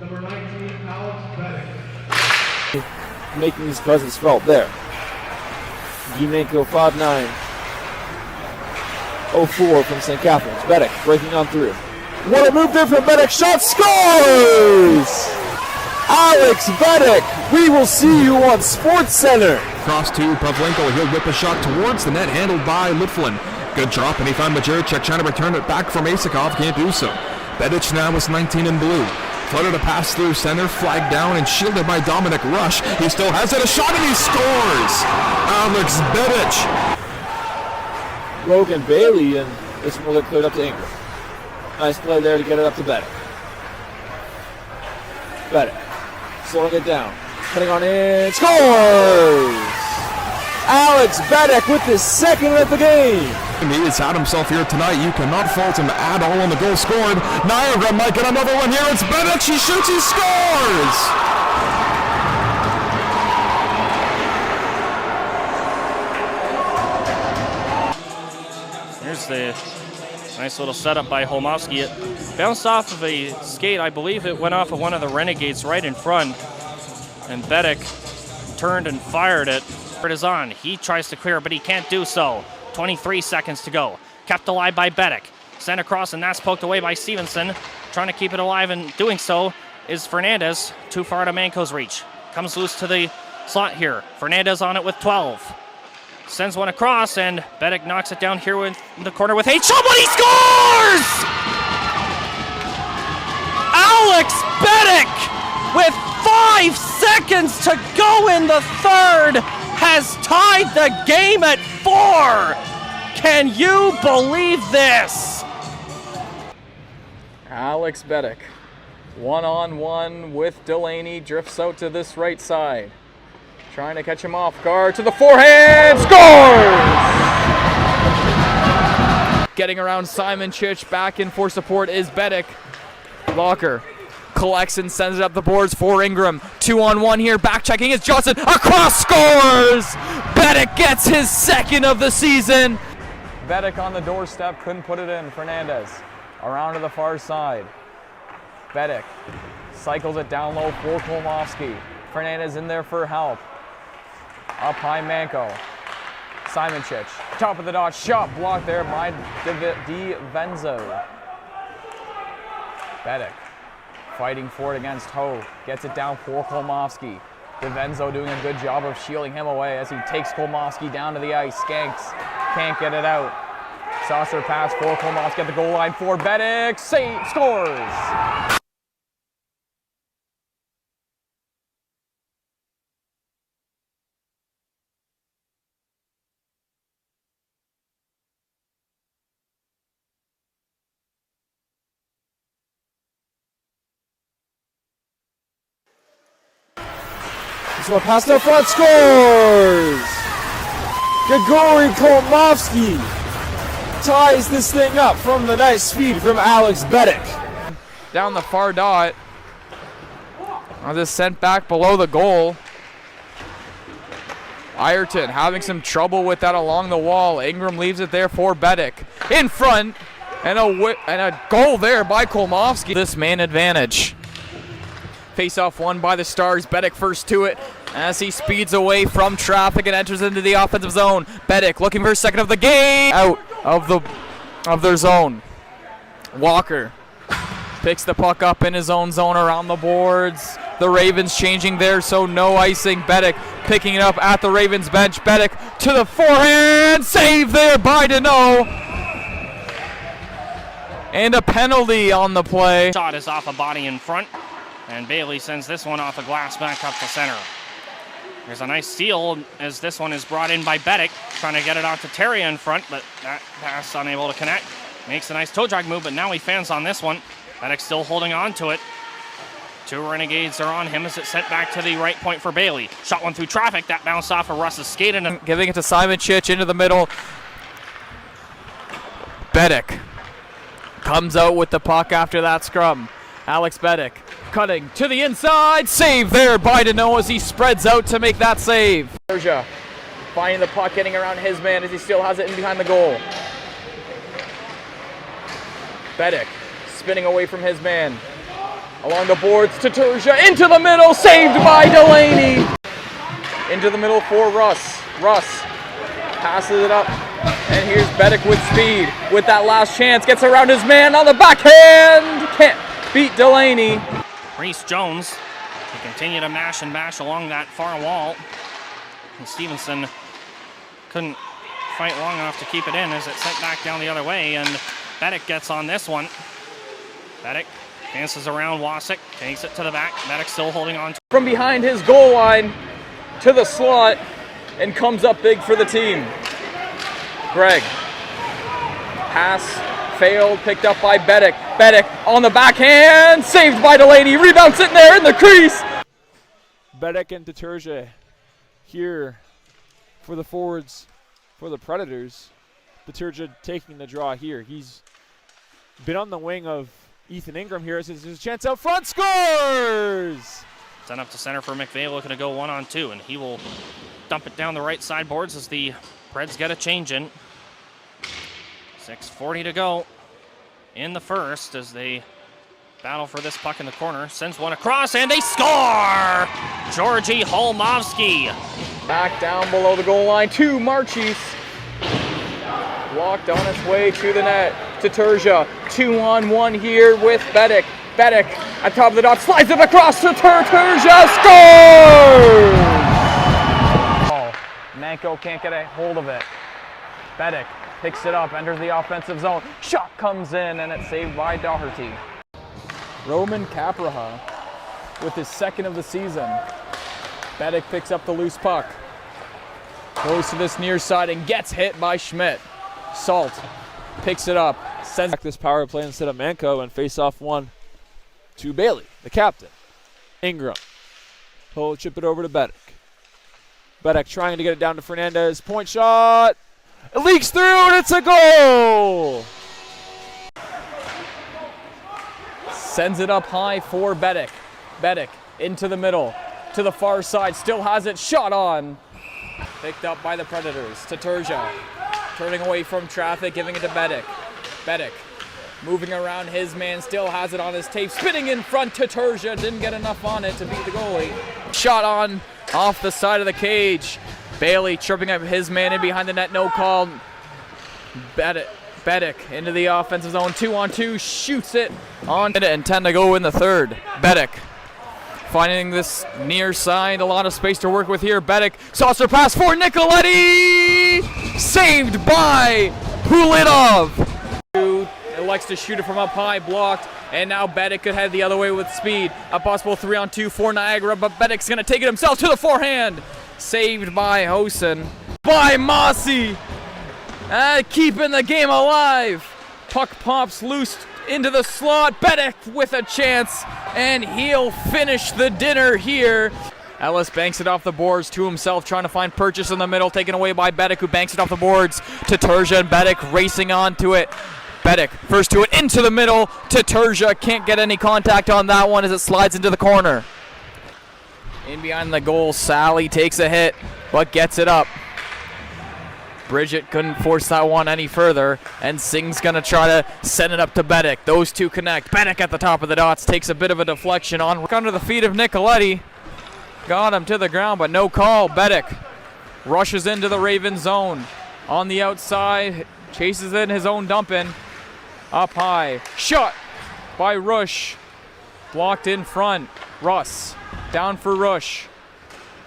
Number 19, Alex Bedic. Making his presence felt there. Gimenko 5'9". 04 from St. Catharines. Bedic breaking on through. What a move there from Bedic. Shot scores! Alex Bedic, we will see you on Sports Center. Cross to Pavlenko. He'll whip a shot towards the net, handled by Litflin. Good drop, and he found Majorchek trying to return it back from Asakov. Can't do so. Bedic now is 19 in blue. Floated a pass through center, flagged down and shielded by Dominic Rush. He still has it, a shot, and he scores! Alex Bedic. Logan Bailey, and this one will get cleared up to Ingram. Nice play there to get it up to Bedic. Bedic slowing it down, cutting on in, scores! Alex Bedic with his second of the game. He has had himself here tonight. You cannot fault him at all on the goal scored. Niagara might get another one here. It's Bedic. She shoots, he scores! Here's the nice little setup by Holmowski. It bounced off of a skate. I believe it went off of one of the Renegades right in front. And Bedic turned and fired it. It is on. He tries to clear, but he can't do so. 23 seconds to go. Kept alive by Bedic. Sent across, and that's poked away by Stevenson. Trying to keep it alive, and doing so is Fernandez. Too far to Manco's reach. Comes loose to the slot here. Fernandez on it with 12. Sends one across, and Bedic knocks it down here in the corner with 8. Shot, but he scores! Alex Bedic, with 5 seconds to go in the third, has tied the game at 4. Can you believe this? Alex Bedic, one-on-one with Delaney, drifts out to this right side. Trying to catch him off guard to the forehand, scores! Getting around Simon Chich, back in for support is Bedic. Locker collects and sends it up the boards for Ingram. 2-on-1 here, back checking is Johnson, across, scores! Bedic gets his second of the season. Bedic on the doorstep, couldn't put it in. Fernandez around to the far side. Bedic cycles it down low for Kolmovsky. Fernandez in there for help. Up high, Manco. Simon Chich, top of the dot, shot blocked there by DiVenzo. Bedic fighting for it against Ho. Gets it down for Kolmovsky. DiVenzo doing a good job of shielding him away as he takes Kolmovsky down to the ice. Skanks can't get it out. Saucer pass for Kolmovsky at the goal line for Bedic. Save, scores! So pass to the front, scores! Grigory Kolmovsky ties this thing up from the nice speed from Alex Bedic. Down the far dot. This sent back below the goal. Ireton having some trouble with that along the wall. Ingram leaves it there for Bedic. In front, and a goal there by Kolmovsky. This man advantage. Face-off won by the Stars. Bedic first to it as he speeds away from traffic and enters into the offensive zone. Bedic looking for a second of the game. Out of their zone. Walker picks the puck up in his own zone around the boards. The Ravens changing there, so no icing. Bedic picking it up at the Ravens bench. Bedic to the forehand. Save there by Deneau. And a penalty on the play. Shot is off a body in front. And Bailey sends this one off a glass back up to center. There's a nice steal as this one is brought in by Bedic, trying to get it out to Terry in front, but that pass unable to connect. Makes a nice toe drag move, but now he fans on this one. Bedic still holding on to it. 2 Renegades are on him as it's sent back to the right point for Bailey. Shot one through traffic, that bounced off of Russ's skate. And giving it to Simon Chich into the middle. Bedic comes out with the puck after that scrum. Alex Bedic cutting to the inside. Save there by Deneau as he spreads out to make that save. Berja finding the puck, getting around his man as he still has it in behind the goal. Bedic spinning away from his man. Along the boards to Terja, into the middle, saved by Delaney. Into the middle for Russ. Russ passes it up, and here's Bedic with speed. With that last chance, gets around his man on the backhand. Can't beat Delaney. Reese Jones to continue to mash and bash along that far wall. And Stevenson couldn't fight long enough to keep it in as it sent back down the other way, and Bedic gets on this one. Bedic dances around Wasik, takes it to the back. Bedic still holding on. From behind his goal line to the slot and comes up big for the team. Greg. Pass failed, picked up by Bedic. Bedic on the backhand, saved by Delaney. Rebound sitting there in the crease. Bedic and Deterge here for the forwards for the Predators. Deterge taking the draw here. He's been on the wing of Ethan Ingram here. This is his chance out front. Scores! Sent up to center for McVeigh, looking to go 1-on-2, and he will dump it down the right side boards as the Preds get a change in. 6:40 to go in the first as they battle for this puck in the corner. Sends one across, and they score! Georgi Holmovsky. Back down below the goal line to Marchis. Blocked on its way to the net. To Terja. 2-on-1 here with Bedic. Bedic at top of the dot, slides it across to Terja. Scores! Oh, Manko can't get a hold of it. Bedic picks it up, enters the offensive zone. Shot comes in, and it's saved by Doherty. Roman Capraha with his second of the season. Bedic picks up the loose puck. Goes to this near side and gets hit by Schmidt. Salt picks it up. Sends Back this power play instead of Manko, and face off one to Bailey, the captain. Ingram. He'll chip it over to Bedic. Bedic trying to get it down to Fernandez. Point shot. It leaks through, and it's a goal! Sends it up high for Bedic. Bedic into the middle, to the far side, still has it, shot on. Picked up by the Predators. To Terja, turning away from traffic, giving it to Bedic. Bedic moving around his man, still has it on his tape, spinning in front to Terja, didn't get enough on it to beat the goalie. Shot on, off the side of the cage. Bailey tripping up his man in behind the net, no call. Bedic into the offensive zone, 2-on-2, shoots it on it, and 10 to go in the third. Bedic finding this near side, a lot of space to work with here. Bedic, saucer pass for Nicoletti, saved by Hulitov. Likes to shoot it from up high, blocked, and now Bedic could head the other way with speed. A possible 3-on-2 for Niagara, but Bedic's gonna take it himself to the forehand. Saved by Hosen. By Mossy! Keeping the game alive. Puck pops loose into the slot. Bedic with a chance, and he'll finish the dinner here. Ellis banks it off the boards to himself, trying to find purchase in the middle, taken away by Bedic, who banks it off the boards to Terja, and Bedic racing onto it. Bedic first to it, into the middle to Terja. Can't get any contact on that one as it slides into the corner. In behind the goal, Sally takes a hit, but gets it up. Bridget couldn't force that one any further, and Singh's going to try to send it up to Bedic. Those two connect. Bedic at the top of the dots takes a bit of a deflection on under the feet of Nicoletti. Got him to the ground, but no call. Bedic rushes into the Raven zone. On the outside, chases in his own dump in. Up high. Shot by Rush. Blocked in front. Russ down for Rush.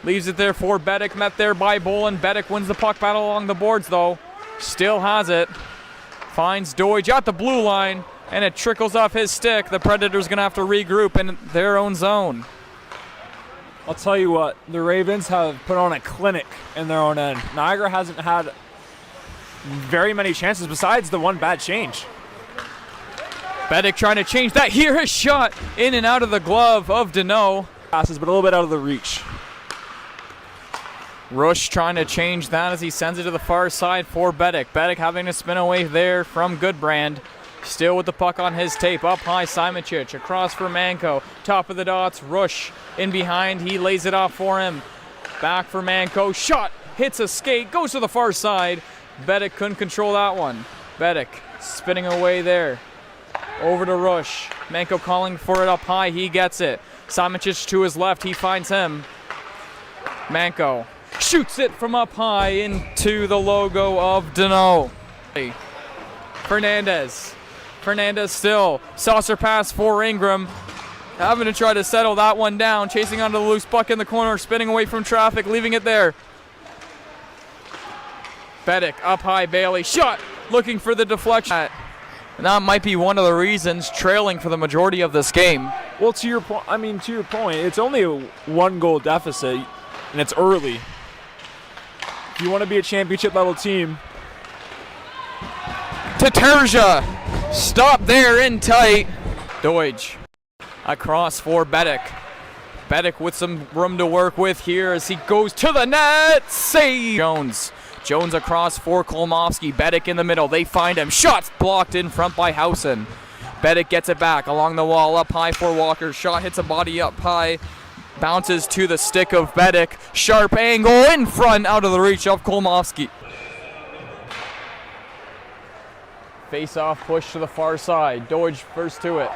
Leaves it there for Bedic, met there by Bolin. Bedic wins the puck battle along the boards, though. Still has it. Finds Deutsch at the blue line, and it trickles off his stick. The Predators going to have to regroup in their own zone. I'll tell you what, the Ravens have put on a clinic in their own end. Niagara hasn't had very many chances besides the one bad change. Bedic trying to change that. Here, his shot in and out of the glove of Deneau. Passes, but a little bit out of the reach. Rush trying to change that as he sends it to the far side for Bedic. Bedic having to spin away there from Goodbrand. Still with the puck on his tape. Up high, Simoncic. Across for Manko. Top of the dots, Rush in behind. He lays it off for him. Back for Manko. Shot. Hits a skate. Goes to the far side. Bedic couldn't control that one. Bedic spinning away there. Over to Rush. Manko calling for it up high. He gets it. Samicic to his left. He finds him. Manko shoots it from up high into the logo of Dano. Fernandez. Fernandez still. Saucer pass for Ingram. Having to try to settle that one down. Chasing onto the loose puck in the corner. Spinning away from traffic. Leaving it there. Bedic up high. Bailey. Shot. Looking for the deflection. And that might be one of the reasons trailing for the majority of this game. Well, to your point, it's only a 1-goal deficit, and it's early. If you want to be a championship level team, Terja, stop there in tight. Deutsch across for Bedic. Bedic with some room to work with here as he goes to the net. Save. Jones across for Kolmovsky. Bedic in the middle. They find him. Shots blocked in front by Housen. Bedic gets it back along the wall. Up high for Walker. Shot hits a body up high. Bounces to the stick of Bedic. Sharp angle in front out of the reach of Kolmovsky. Face off push to the far side. Deutsch first to it.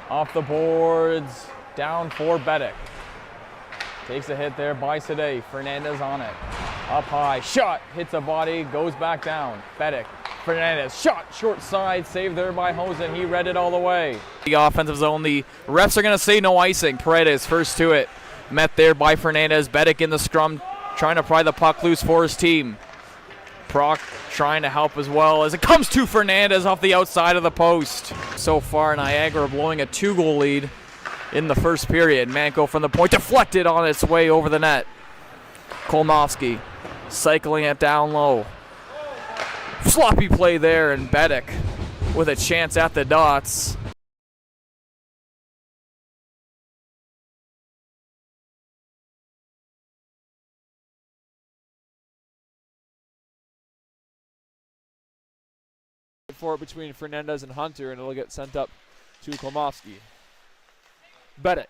Off the boards. Down for Bedic. Takes a hit there by Sade. Fernandez on it. Up high. Shot. Hits a body. Goes back down. Bedic. Fernandez. Shot. Short side. Saved there by Hosen. He read it all the way. The offensive zone. The refs are going to say no icing. Paredes first to it. Met there by Fernandez. Bedic in the scrum. Trying to pry the puck loose for his team. Proc trying to help as well as it comes to Fernandez off the outside of the post. So far, Niagara blowing a 2-goal lead in the first period. Manko from the point, deflected on its way over the net. Kolmovsky cycling it down low. Sloppy play there, and Bedic with a chance at the dots. for it between Fernandez and Hunter, and it'll get sent up to Kolmovsky. Bedic,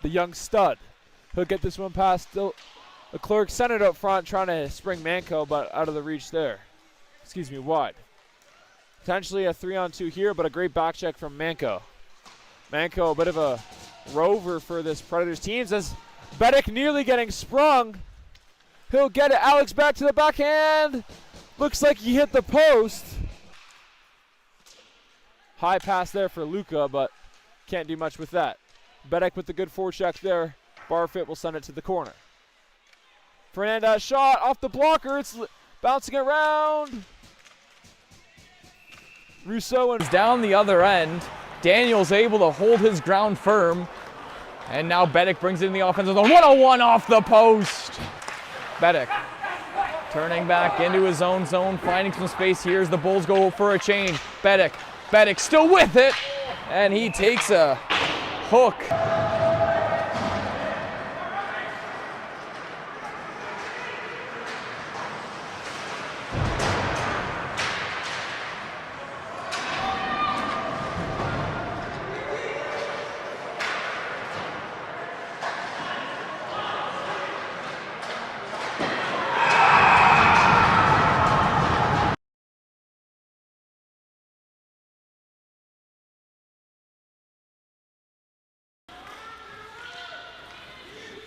the young stud. He'll get this one past Leclerc, sent it up front, trying to spring Manko, but out of the reach there. Excuse me, wide. Potentially a 3-on-2 here, but a great back check from Manko. Manko, a bit of a rover for this Predators team, as Bedic nearly getting sprung. He'll get it. Alex back to the backhand. Looks like he hit the post. High pass there for Luka, but can't do much with that. Bedic with the good forecheck there. Barfit will send it to the corner. Fernandez shot off the blocker. It's bouncing around. Rousseau and down the other end. Daniel's able to hold his ground firm. And now Bedic brings it in the offensive zone. 101 off the post. Bedic turning back into his own zone, finding some space here as the Bulls go for a change. Bedic still with it, and he takes a hook.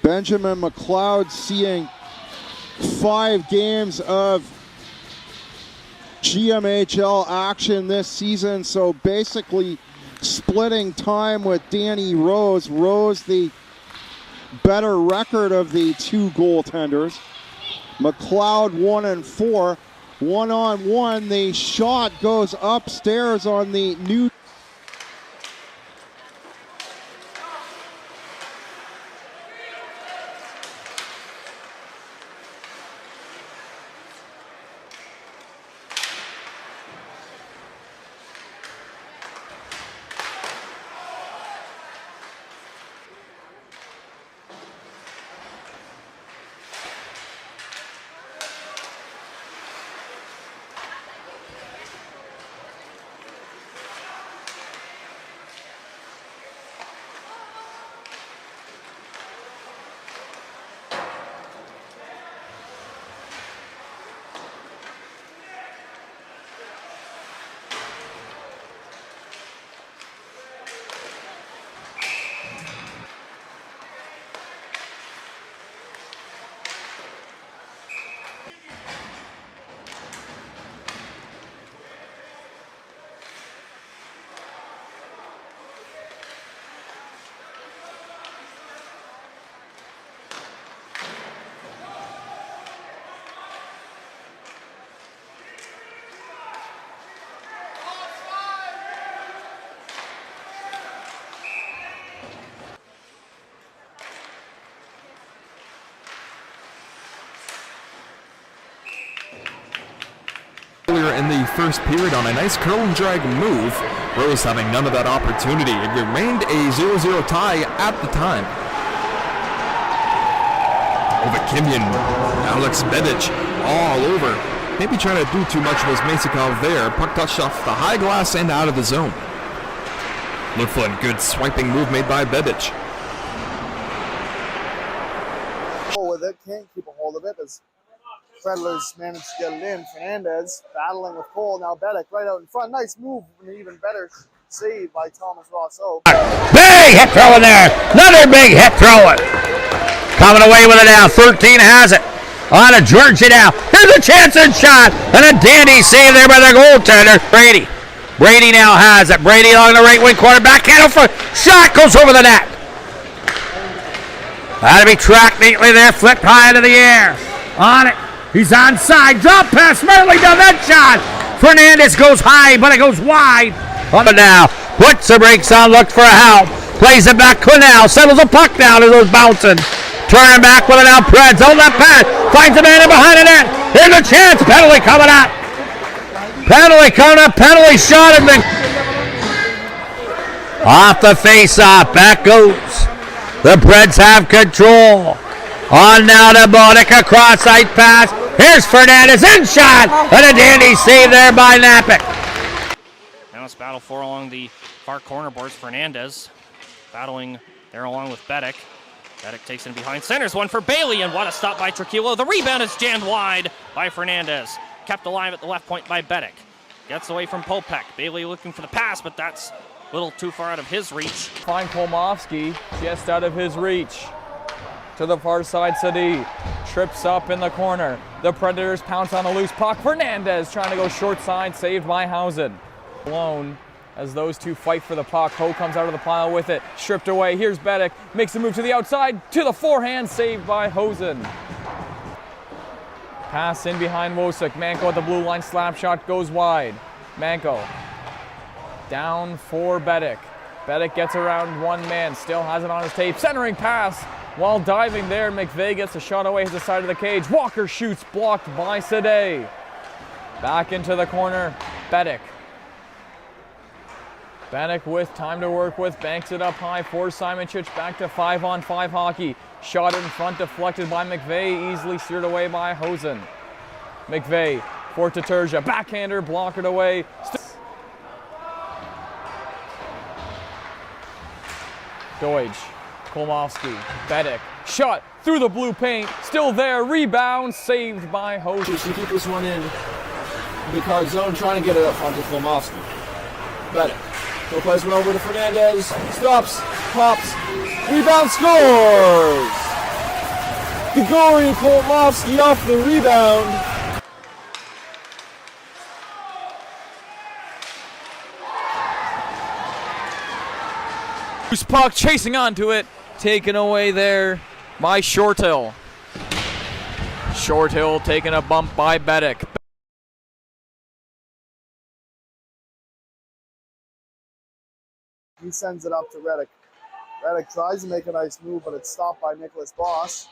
Benjamin McLeod seeing 5 games of GMHL action this season, so basically splitting time with Danny Rose. Rose, the better record of the 2 goaltenders. McLeod 1-4. 1-on-1, the shot goes upstairs on the new in the first period on a nice curl and drag move. Rose having none of that opportunity. It remained a 0-0 tie at the time. Ovakimian, Alex Bedic all over. Maybe trying to do too much was Masakov there. Puck touched off the high glass and out of the zone. Littleton, good swiping move made by Bedic. With it, can't keep a hold of it as Predators managed to get it in. Fernandez battling with Cole, now Bedic right out in front. Nice move, and even better save by Thomas Rousseau. Big hit throw in there. Another big hit throw it. Coming away with it now. 13 has it. On to Georgia now. Here's a chance and shot. And a dandy save there by the goaltender. Brady. Brady now has it. Brady along the right wing corner. Backhand for shot goes over the net. That'll be tracked neatly there. Flipped high into the air. On it. He's onside. Drop pass. Smartly done that shot. Fernandez goes high, but it goes wide. On it now. Puts the brakes on. Looked for a help. Plays it back. Cornell settles the puck down as it was bouncing. Turning back with it now. Preds on that pass. Finds a man in behind the net. Here's a chance. Penalty coming up. Penalty coming up. Penalty shot. And off the face-off. Back goes. The Preds have control. On now to Bedic. A cross-site pass. Here's Fernandez. In shot. And a dandy save there by Napick. Now it's battle for along the far corner boards. Fernandez battling there along with Bedic. Bedic takes it behind, centers one for Bailey, and what a stop by Trujillo. The rebound is jammed wide by Fernandez. Kept alive at the left point by Bedic. Gets away from Popek. Bailey looking for the pass, but that's a little too far out of his reach. Find Kolmovsky just out of his reach. To the far side, Sadi trips up in the corner. The Predators pounce on a loose puck. Fernandez trying to go short side, saved by Hausen. Alone as those two fight for the puck. Ho comes out of the pile with it, stripped away. Here's Bedic, makes a move to the outside, to the forehand, saved by Hosen. Pass in behind Wosek. Manko at the blue line, slap shot goes wide. Manko down for Bedic. Bedic gets around one man, still has it on his tape. Centering pass while diving there. McVeigh gets a shot away to the side of the cage. Walker shoots, blocked by Sade. Back into the corner, Bedic. Bedic with time to work with, banks it up high for Simonchich, back to 5-on-5 hockey. Shot in front, deflected by McVeigh, easily steered away by Hosen. McVeigh for Taterja, backhander, blockered away. Deutsch, Kolmovsky, Bedic, shot through the blue paint, still there, rebound, saved by Hosen. To keep this one in the card zone, trying to get it up onto Kolmovsky. Bedic. No plays one over to Fernandez. Stops, pops, rebound, scores! Grigori Kolmovsky off the rebound. Loose puck, chasing onto it, taken away there by Shorthill. Shorthill taking a bump by Bedic. He sends it up to Reddick. Reddick tries to make a nice move, but it's stopped by Nicholas Boss.